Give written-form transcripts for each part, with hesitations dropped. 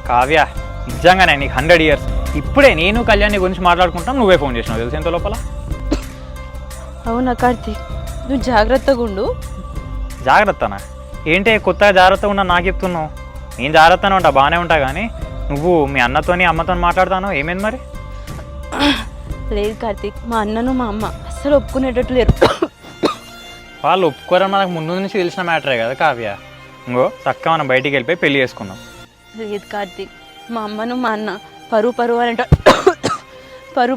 కావ్య నిజంగానే నీకు 100 years. ఇప్పుడే నేను కళ్యాణ్ గురించి మాట్లాడుకుంటాం, నువ్వే ఫోన్ చేసినావు తెలుసు ఎంత లోపల. అవునా కార్తీక్, నువ్వు జాగ్రత్తగా ఉండు. జాగ్రత్తనా ఏంటి, కొత్తగా జాగ్రత్తగా ఉన్నా నాకు చెప్తున్నావు? నేను జాగ్రత్తనే ఉంటా, బాగానే ఉంటా, కానీ నువ్వు మీ అన్నతోని అమ్మతో మాట్లాడతాను ఏమైంది మరి? లేదు కార్తీక్, మా అన్నను మా అమ్మ అస్సలు ఒప్పుకునేటట్టు లేరు. వాళ్ళు ఒప్పుకోరని మనకు ముందు నుంచి తెలిసిన మ్యాటరే కదా కావ్య. ఇంకో చక్కగా మనం బయటికి వెళ్ళిపోయి పెళ్లి చేసుకుందాం. లేదు కార్తీక్, మా అమ్మను మా అన్న పరువు అని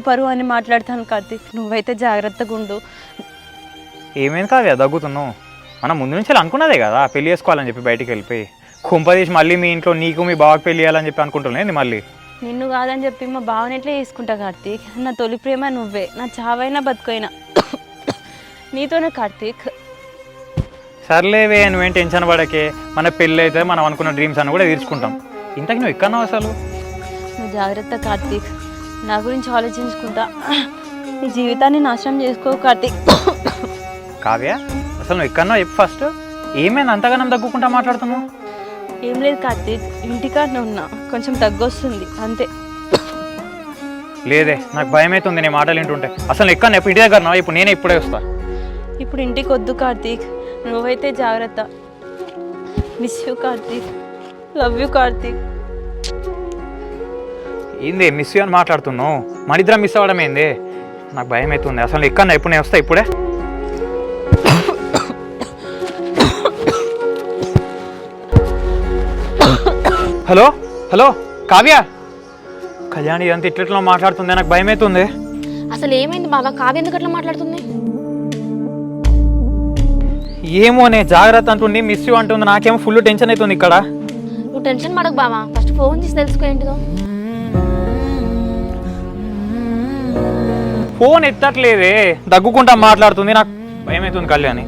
పరువు అని మాట్లాడతాను కార్తీక్, నువ్వైతే జాగ్రత్తగా ఉండు. ఏమైంది కావ్య దగ్గుతున్నావు? మనం ముందు నుంచి అనుకున్నదే కదా పెళ్లి చేసుకోవాలని చెప్పి బయటికి వెళ్ళిపోయి కుంపదీసి మళ్ళీ మీ ఇంట్లో నీకు మీ బావకు పెళ్లి చేయాలని చెప్పి అనుకుంటున్నాను. మళ్ళీ నిన్ను కాదని చెప్పి మా బావని ఎట్లా చేసుకుంటా కార్తీక్? నా తొలి ప్రేమ నువ్వే, నా చావైనా బతుకైనా నీతోనే కార్తీక్. సర్లేవే నువ్వేం టెన్షన్ పడకే, మన పెళ్ళి అయితే మనం అనుకున్న డ్రీమ్స్ అన్ని కూడా తీర్చుకుంటాం. ఇంతకు నువ్వు ఎక్కడున్నావు అసలు? నువ్వు జాగ్రత్త కార్తీక్, నా గురించి ఆలోచించుకుంటా నీ జీవితాన్ని నాశనం చేసుకో కార్తీక్. కావ్య అసలు నువ్వు ఎక్కడున్నావు చెప్పు ఫస్ట్. ఏమైంది అంతగానం దగ్గుకుంటా మాట్లాడుతున్నావు? ఏం లేదు కార్తీక్, ఇంటికాడనే ఉన్నా, కొంచెం తగ్గొస్తుంది అంతే. లేదే నాకు భయం అవుతుంది నీ మాటలు వింటుంటే. అసలు ఎక్కడ ఎప్పుడు ఇంటి దగ్గర ఇప్పుడు నేనే ఇప్పుడే వస్తా. ఇప్పుడు ఇంటికి వద్దు కార్తీక్, నువ్వైతే జాగ్రత్త. Miss you Karthik, love you Karthik. ఏంది మిస్ అని మాట్లాడుతున్నావు? మన ఇద్దరం మిస్ అవ్వడం ఏంది? నాకు భయం అవుతుంది అసలు. ఎక్కడ ఎప్పుడు నేను వస్తా ఇప్పుడే. హలో హలో కావ్య, కళ్యాణి ఇదంతా ఇట్లా మాట్లాడుతుంది, నాకు భయం అవుతుంది. అసలు ఏమైంది బాబా? కావ్య ఎందుకు అట్లా మాట్లాడుతుంది? ఏమోనే జాగ్రత్త అంటుంది, మిస్ యూ అంటుంది, నాకేమో ఫుల్ టెన్షన్ అవుతుంది ఇక్కడ. నువ్వు టెన్షన్ పడకు బావా, ఫస్ట్ ఫోన్ తీసి తెలుసుకో ఏంటిదో. ఫోన్ ఎత్తట్లేదే, దగ్గుకుంటా మాట్లాడుతుంది, నాకు భయం అవుతుంది కళ్యాణి.